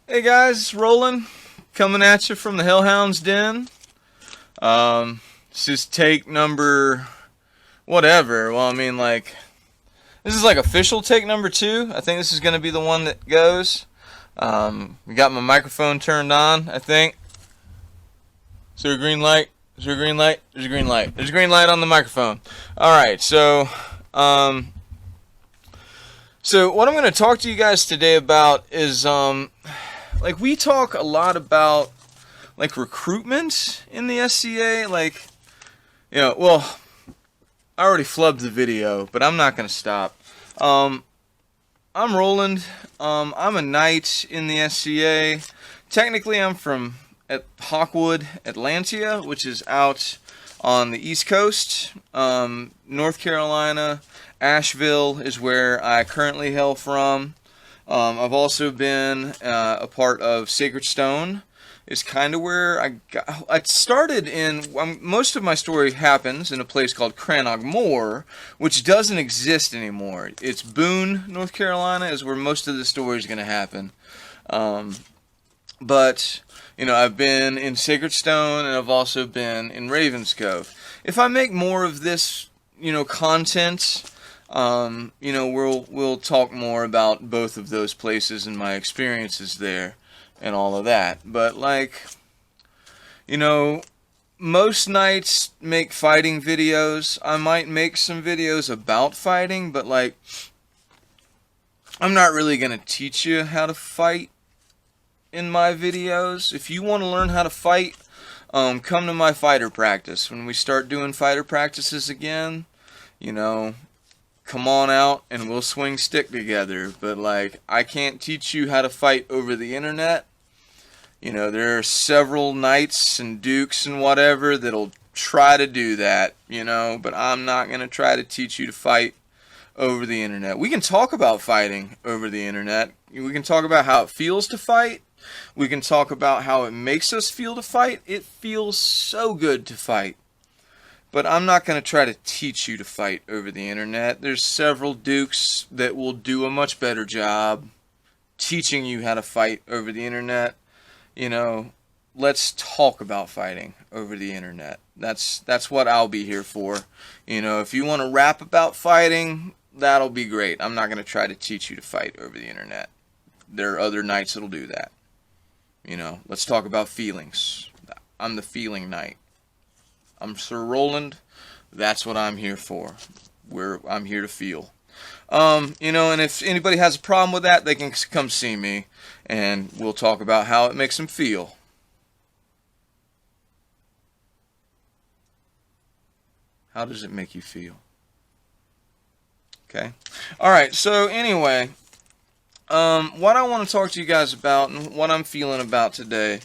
Hey guys, rolling, coming at you from the Hellhound's Den. This is take number whatever. Well, I mean, this is like official take number 2. I think this is gonna be the one that goes. We got my microphone turned on. I think. Is there a green light? Is there a green light? There's a green light. There's a green light on the microphone. All right, um, so what I'm gonna talk to you guys today about is we talk a lot about recruitment in the SCA. Well, I already flubbed the video, but I'm not gonna stop. I'm Roland. I'm a knight in the SCA. Technically, I'm from Hawkwood, Atlantia, which is out on the East Coast. North Carolina, Asheville is where I currently hail from. I've also been a part of Sacred Stone. Is kind of where I started in. Most of my story happens in a place called Crannog Moor, which doesn't exist anymore. It's Boone, North Carolina, is where most of the story is going to happen. But I've been in Sacred Stone, and I've also been in Ravenscove. If I make more of this, content, we'll talk more about both of those places and my experiences there and all of that. But most nights make fighting videos. I might make some videos about fighting, but I'm not really gonna teach you how to fight in my videos. If you want to learn how to fight, come to my fighter practice. When we start doing fighter practices again, come on out and we'll swing stick together. But I can't teach you how to fight over the internet. There are several knights and dukes and whatever that'll try to do that, but I'm not going to try to teach you to fight over the internet. We can talk about fighting over the internet. We can talk about how it feels to fight. We can talk about how it makes us feel to fight. It feels so good to fight. But I'm not going to try to teach you to fight over the internet. There's several dukes that will do a much better job teaching you how to fight over the internet. Let's talk about fighting over the internet. That's what I'll be here for. If you want to rap about fighting, that'll be great. I'm not going to try to teach you to fight over the internet. There are other knights that'll do that. Let's talk about feelings. I'm the feeling knight. I'm Sir Roland. That's what I'm here for. I'm here to feel. And if anybody has a problem with that, they can come see me, and we'll talk about how it makes them feel. How does it make you feel? Okay. All right. So anyway, what I want to talk to you guys about and what I'm feeling about today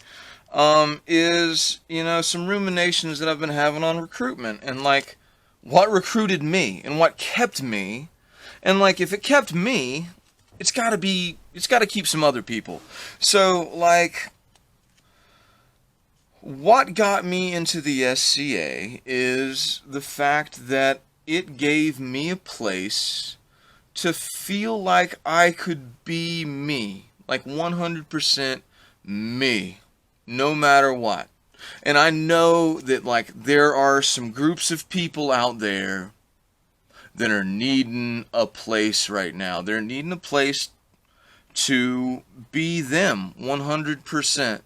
is, some ruminations that I've been having on recruitment and what recruited me and what kept me. And if it kept me, it's got to keep some other people. So what got me into the SCA is the fact that it gave me a place to feel like I could be me, 100% me, no matter what. And I know that there are some groups of people out there that are needing a place right now. They're needing a place to be them 100%.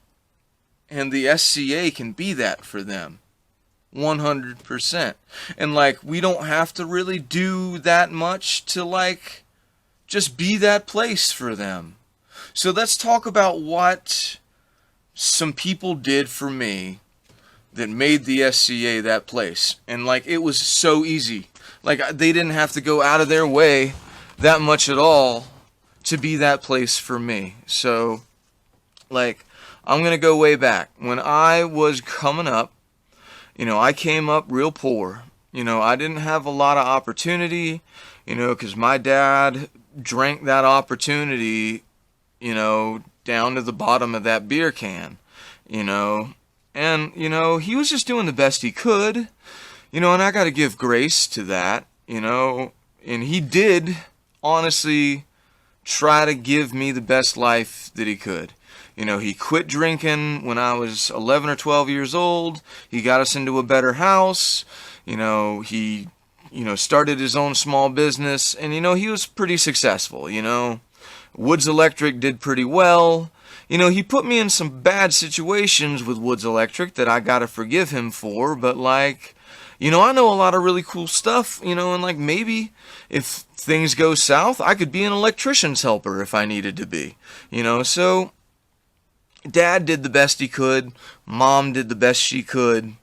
And the SCA can be that for them 100%. And we don't have to really do that much to just be that place for them. So let's talk about what some people did for me that made the SCA that place. And it was so easy. They didn't have to go out of their way that much at all to be that place for me. So, I'm going to go way back. When I was coming up, I came up real poor. I didn't have a lot of opportunity, because my dad drank that opportunity, down to the bottom of that beer can, And, he was just doing the best he could. And I got to give grace to that, and he did honestly try to give me the best life that he could. He quit drinking when I was 11 or 12 years old. He got us into a better house. He started his own small business, and he was pretty successful. Woods Electric did pretty well. He put me in some bad situations with Woods Electric that I gotta forgive him for, but I know a lot of really cool stuff, and maybe if things go south, I could be an electrician's helper if I needed to be, so Dad did the best he could, Mom did the best she could.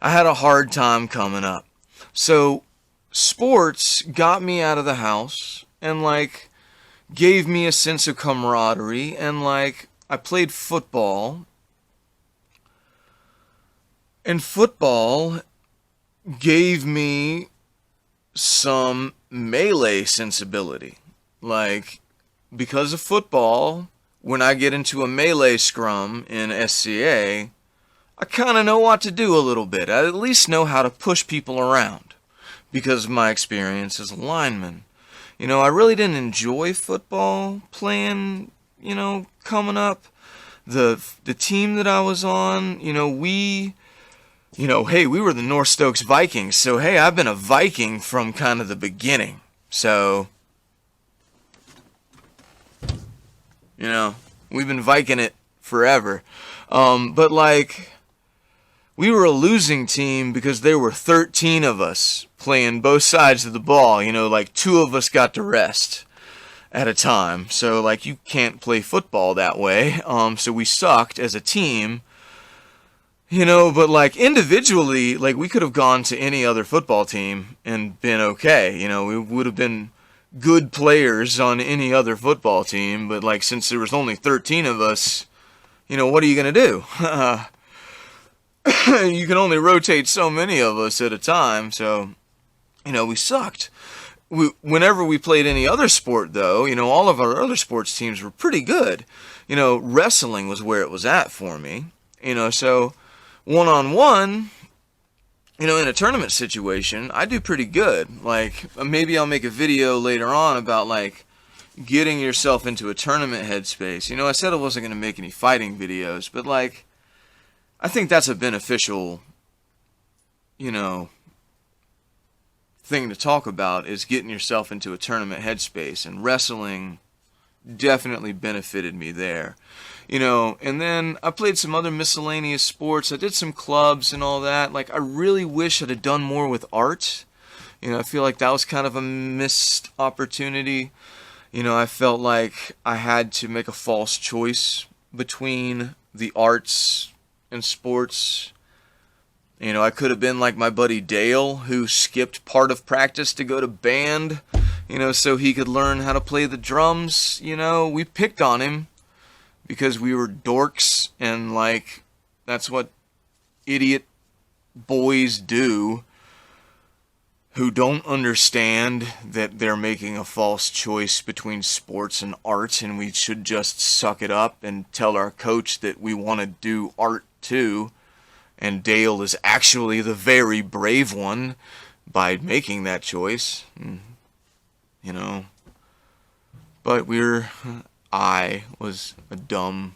I had a hard time coming up. So sports got me out of the house and gave me a sense of camaraderie, and I played football, and football gave me some melee sensibility. Because of football, when I get into a melee scrum in SCA, I kind of know what to do a little bit. I at least know how to push people around because of my experience as a lineman. I really didn't enjoy football playing, coming up. The team that I was on, hey, we were the North Stokes Vikings, so hey, I've been a Viking from kind of the beginning. So, we've been Viking it forever. But we were a losing team because there were 13 of us playing both sides of the ball. 2 of us got to rest at a time. So, you can't play football that way. So we sucked as a team. But individually, we could have gone to any other football team and been okay. We would have been good players on any other football team. But since there was only 13 of us, what are you going to do? You can only rotate so many of us at a time, so, we sucked. Whenever we played any other sport, though, all of our other sports teams were pretty good. Wrestling was where it was at for me, so one-on-one, in a tournament situation, I do pretty good. Maybe I'll make a video later on about, getting yourself into a tournament headspace. I said I wasn't going to make any fighting videos, but, I think that's a beneficial, thing to talk about, is getting yourself into a tournament headspace, and wrestling definitely benefited me there. And then I played some other miscellaneous sports. I did some clubs and all that. I really wish I'd have done more with art. I feel like that was kind of a missed opportunity. I felt like I had to make a false choice between the arts and sports. I could have been like my buddy Dale, who skipped part of practice to go to band, so he could learn how to play the drums. We picked on him because we were dorks, and that's what idiot boys do who don't understand that they're making a false choice between sports and art, and we should just suck it up and tell our coach that we want to do art too. And Dale is actually the very brave one by making that choice, But I was a dumb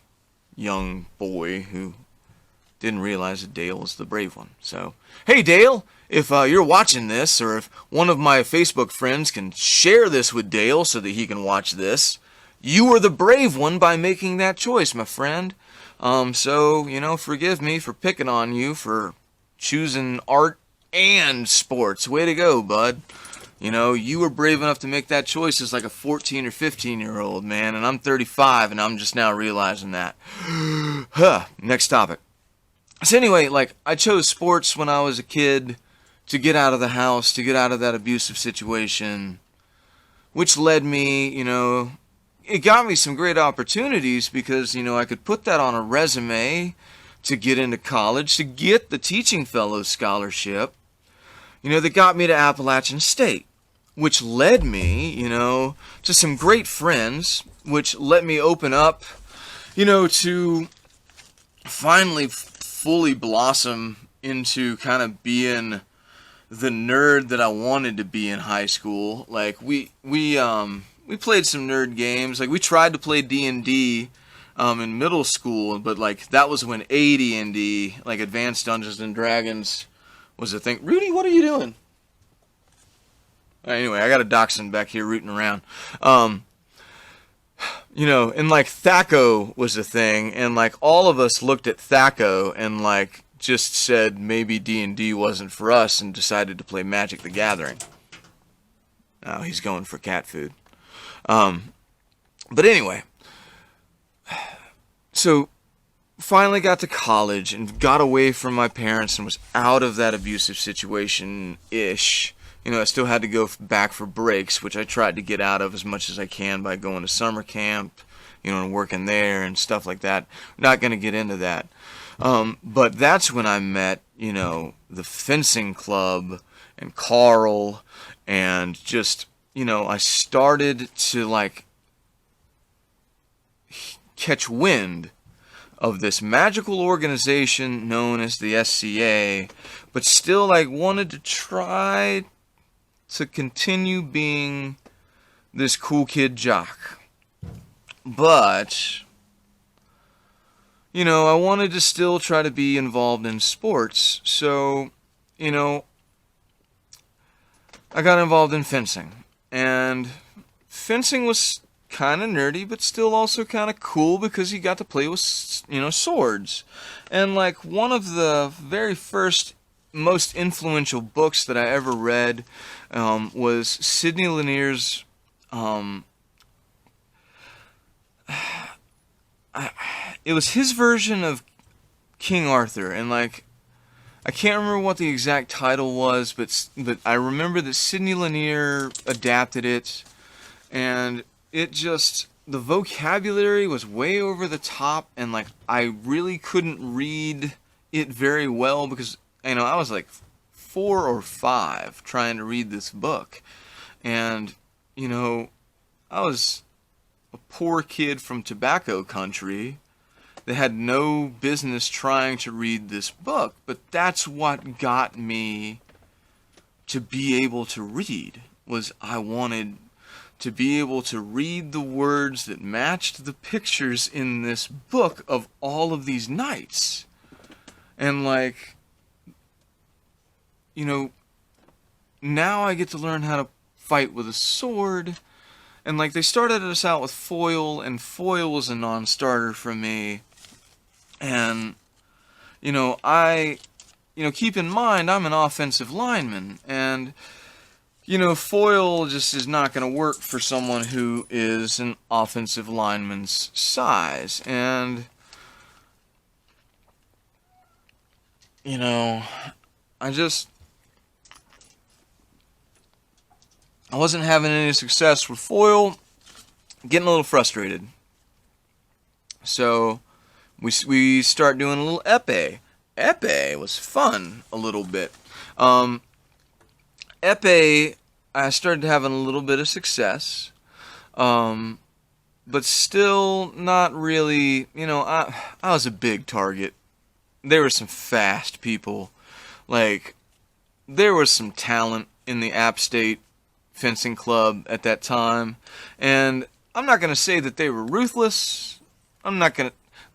young boy who didn't realize that Dale was the brave one. So, hey Dale, if you're watching this, or if one of my Facebook friends can share this with Dale so that he can watch this, you were the brave one by making that choice, my friend. So, forgive me for picking on you for choosing art and sports. Way to go, bud. You were brave enough to make that choice as a 14 or 15-year-old, man, and I'm 35, and I'm just now realizing that. Next topic. So anyway, I chose sports when I was a kid to get out of the house, to get out of that abusive situation, which led me, it got me some great opportunities because, I could put that on a resume to get into college, to get the Teaching Fellows Scholarship, that got me to Appalachian State, which led me, to some great friends, which let me open up, to finally fully blossom into kind of being the nerd that I wanted to be in high school. We played some nerd games. We tried to play D&D in middle school, but like that was when AD&D, like Advanced Dungeons and Dragons, was a thing. Rudy, what are you doing? Anyway, I got a dachshund back here rooting around. And like THAC0 was a thing, and like all of us looked at THAC0 and like just said maybe D&D wasn't for us and decided to play Magic the Gathering. Oh, he's going for cat food. But anyway, so finally got to college and got away from my parents and was out of that abusive situation-ish. I still had to go back for breaks, which I tried to get out of as much as I can by going to summer camp, and working there and stuff like that. Not going to get into that. But that's when I met, the fencing club and Carl, and just, I started to, like, catch wind of this magical organization known as the SCA, but still, like, wanted to try to continue being this cool kid jock. But, I wanted to still try to be involved in sports. So, I got involved in fencing. And fencing was kind of nerdy, but still also kind of cool because you got to play with, swords. And, like, one of the very first most influential books that I ever read was Sidney Lanier's it was his version of King Arthur, and like I can't remember what the exact title was, but I remember that Sidney Lanier adapted it, and it just, the vocabulary was way over the top, and like I really couldn't read it very well because I was like 4 or 5 trying to read this book, and I was a poor kid from tobacco country that had no business trying to read this book, but that's what got me to be able to read, was I wanted to be able to read the words that matched the pictures in this book of all of these knights. And like, now I get to learn how to fight with a sword. And like, they started us out with foil, and foil was a non-starter for me. And, keep in mind, I'm an offensive lineman, and, foil just is not going to work for someone who is an offensive lineman's size. And, I wasn't having any success with foil, getting a little frustrated. So we start doing a little épée. Épée was fun a little bit. Épée, I started having a little bit of success, but still not really. I was a big target. There were some fast people. Like, there was some talent in the App State fencing club at that time, and I'm not going to say that they were ruthless.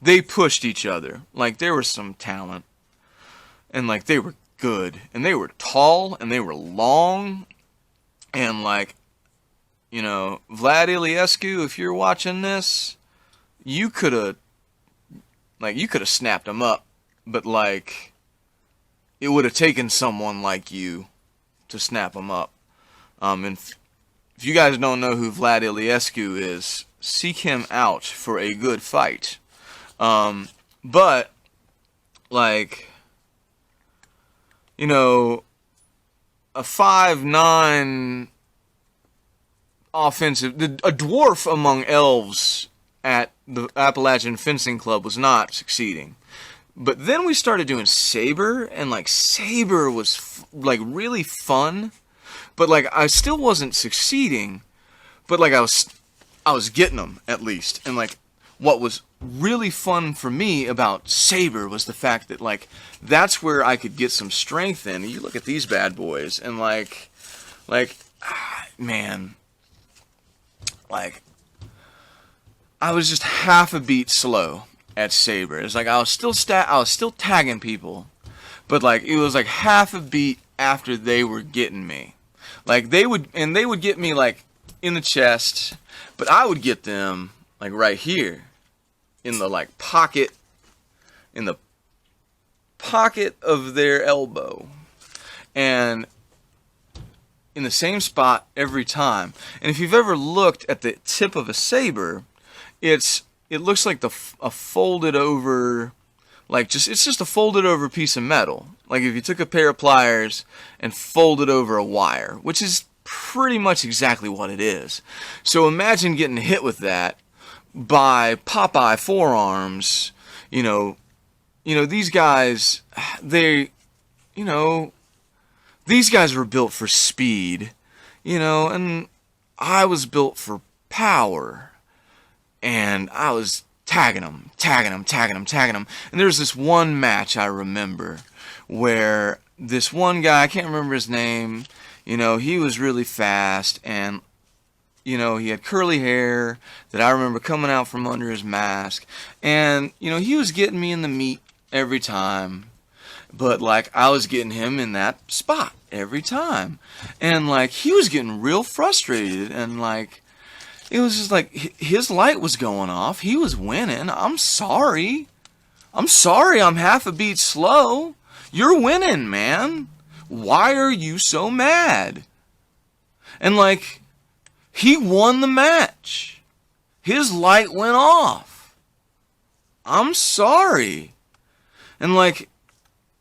They pushed each other. Like, there was some talent, and like, they were good, and they were tall, and they were long, and like, Vlad Iliescu, if you're watching this, you could have snapped him up, but like, it would have taken someone like you to snap him up. And if you guys don't know who Vlad Iliescu is, seek him out for a good fight. But, like, a 5'9" offensive, a dwarf among elves at the Appalachian Fencing Club was not succeeding. But then we started doing saber, and like, saber was like really fun. But like, I still wasn't succeeding, but like, I was getting them at least. And like, what was really fun for me about saber was the fact that like, that's where I could get some strength in. You look at these bad boys, and man, like, I was just half a beat slow at saber. It's like I was still tagging people, but like it was like half a beat after they were getting me. Like they would get me like in the chest, but I would get them like right here in the like pocket, in the pocket of their elbow, and in the same spot every time. And if you've ever looked at the tip of a saber, it looks like a folded over, like it's just a folded over piece of metal. Like if you took a pair of pliers and folded over a wire, which is pretty much exactly what it is. So imagine getting hit with that by Popeye forearms. These guys, these guys were built for speed, and I was built for power. And I was tagging them. And there's this one match I remember where this one guy, I can't remember his name, he was really fast, and he had curly hair that I remember coming out from under his mask. And, he was getting me in the meat every time. But, like, I was getting him in that spot every time. And, like, he was getting real frustrated. And, like, it was just like his light was going off. He was winning. I'm sorry I'm half a beat slow. You're winning, man. Why are you so mad? And, like, he won the match. His light went off. I'm sorry. And, like,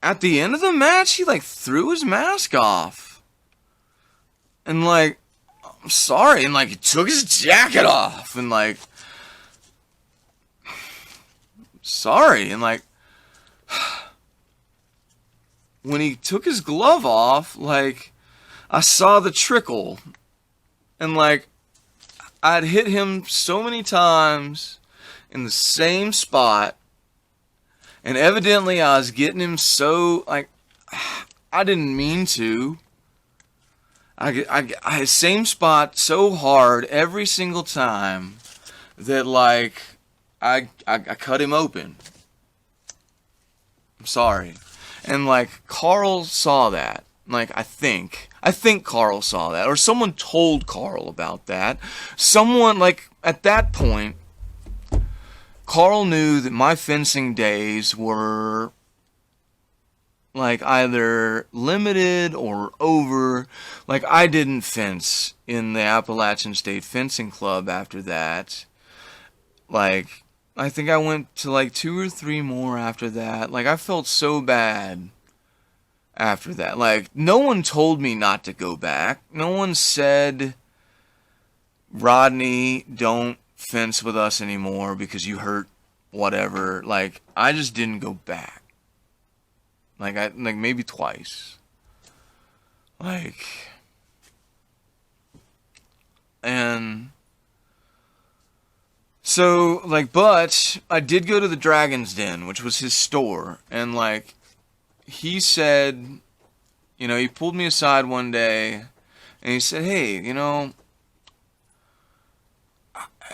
at the end of the match, he, like, threw his mask off. And, like, I'm sorry. And, like, he took his jacket off. And, like, sorry. And, like, when he took his glove off, like, I saw the trickle. And, like, I'd hit him so many times in the same spot. And evidently I was getting him so, like, I didn't mean to. I had same spot so hard every single time that, like, I cut him open. I'm sorry. And, like, Carl saw that. Like, I think Carl saw that. Or someone told Carl about that. Someone, like, at that point, Carl knew that my fencing days were, like, either limited or over. Like, I didn't fence in the Appalachian State Fencing Club after that. Like, I think I went to, like, 2 or 3 more after that. Like, I felt so bad after that. Like, no one told me not to go back. No one said, Rodney, don't fence with us anymore because you hurt whatever. Like, I just didn't go back. Like, maybe twice. Like, and so, like, but I did go to the Dragon's Den, which was his store, and, like, he said, he pulled me aside one day, and he said, hey, and I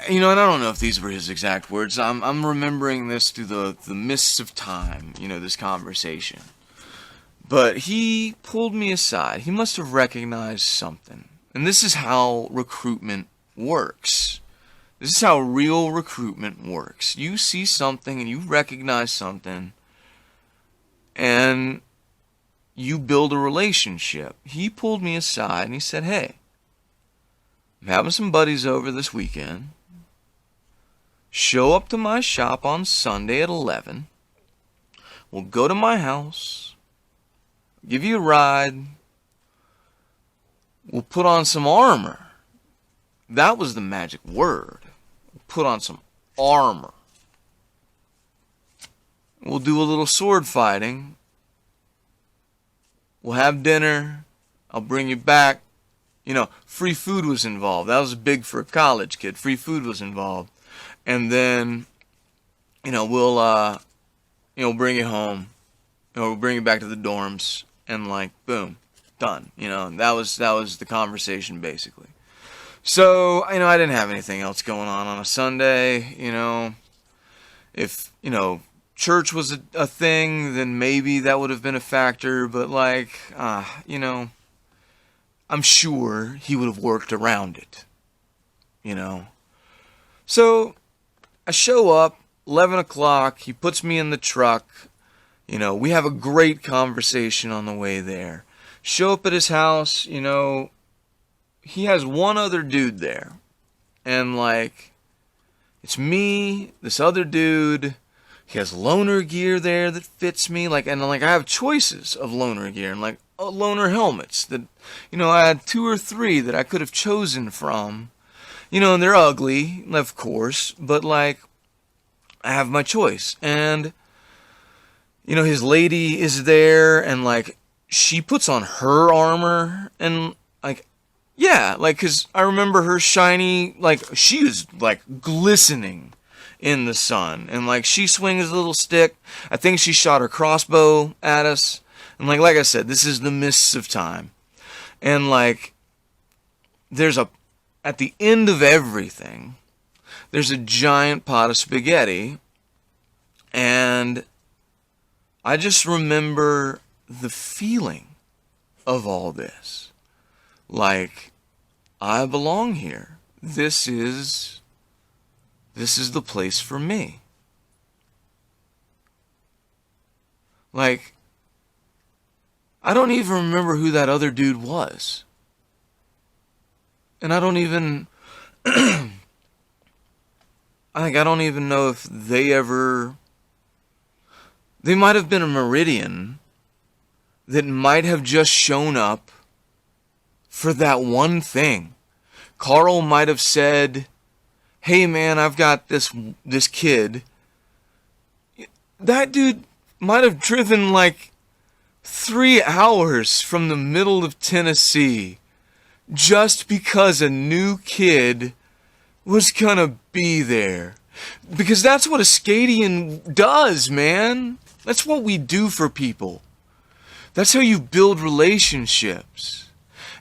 don't know if these were his exact words. I'm remembering this through the mists of time, this conversation. But he pulled me aside. He must have recognized something. And this is how recruitment works. This is how real recruitment works. You see something and you recognize something, and you build a relationship. He pulled me aside and he said, hey, I'm having some buddies over this weekend. Show up to my shop on Sunday at 11. We'll go to my house. Give you a ride. We'll put on some armor. That was the magic word. We'll put on some armor. We'll do a little sword fighting. We'll have dinner. I'll bring you back. Free food was involved. That was big for a college kid. Free food was involved. And then, we'll bring you home. We'll bring you back to the dorms. And, like, boom, done. And that was the conversation, basically. So, I didn't have anything else going on a Sunday. If, church was a thing, then maybe that would have been a factor. But, like, I'm sure he would have worked around it, you know. So, I show up, 11 o'clock, he puts me in the truck. We have a great conversation on the way there. Show up at his house, he has one other dude there. And, like, it's me, this other dude. He has loaner gear there that fits me. I have choices of loaner gear and, loaner helmets that, I had 2 or 3 that I could have chosen from. And they're ugly, of course, but, I have my choice. And, his lady is there, and, she puts on her armor, and, yeah, because I remember her shiny, she is, glistening in the sun. And, she swings a little stick. I think she shot her crossbow at us. And, like I said, this is the mists of time. And, there's at the end of everything, there's a giant pot of spaghetti. And I just remember the feeling of all this. I belong here. This is the place for me. I don't even remember who that other dude was. And I don't even I don't even know if they might have been a Meridian that might have just shown up for that one thing. Carl might have said, "Hey man, I've got this kid." That dude might have driven 3 hours from the middle of Tennessee just because a new kid was gonna be there. Because that's what a Scadian does, man. That's what we do for people. That's how you build relationships.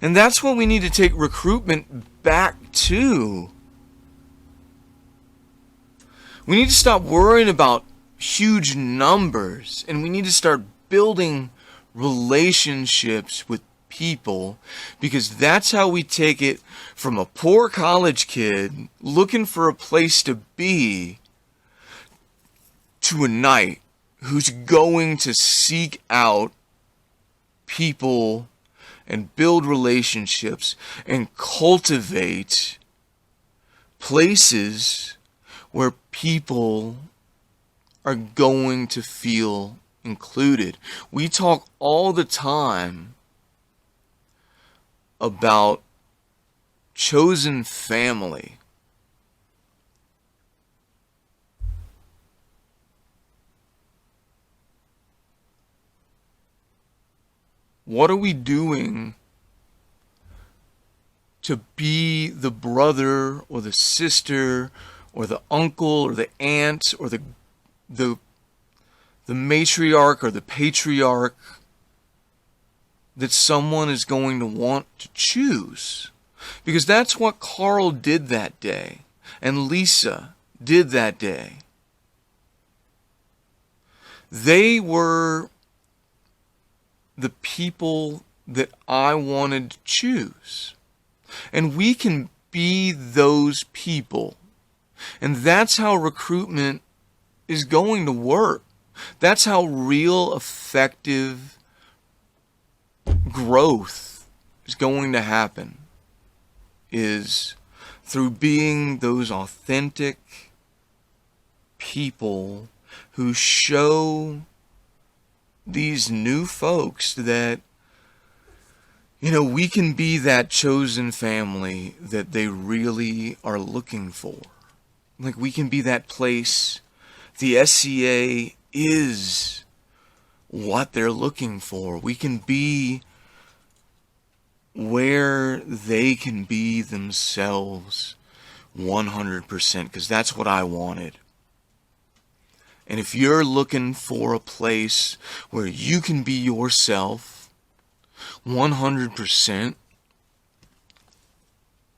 And that's what we need to take recruitment back to. We need to stop worrying about huge numbers, and we need to start building relationships with people, because that's how we take it from a poor college kid looking for a place to be to a knight who's going to seek out people and build relationships and cultivate places where people are going to feel included. We talk all the time about chosen family. What are we doing to be the brother or the sister or the uncle or the aunt or the matriarch or the patriarch that someone is going to want to choose? Because that's what Carl did that day, and Lisa did that day. They were the people that I wanted to choose. And we can be those people. And that's how recruitment is going to work. That's how real, effective growth is going to happen, is through being those authentic people who show these new folks that, we can be that chosen family that they really are looking for. We can be that place. The SCA is what they're looking for. We can be where they can be themselves 100%, because that's what I wanted. And if you're looking for a place where you can be yourself 100%,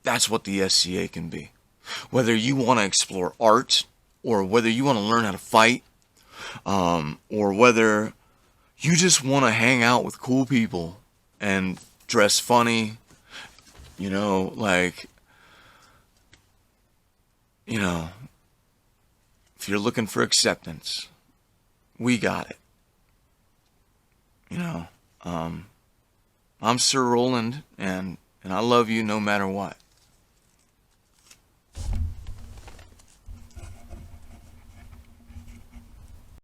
That's what the SCA can be. Whether you want to explore art, or whether you want to learn how to fight, or whether you just want to hang out with cool people and dress funny, you know, like, you know, if you're looking for acceptance, we got it. You know, I'm Sir Roland, and I love you no matter what.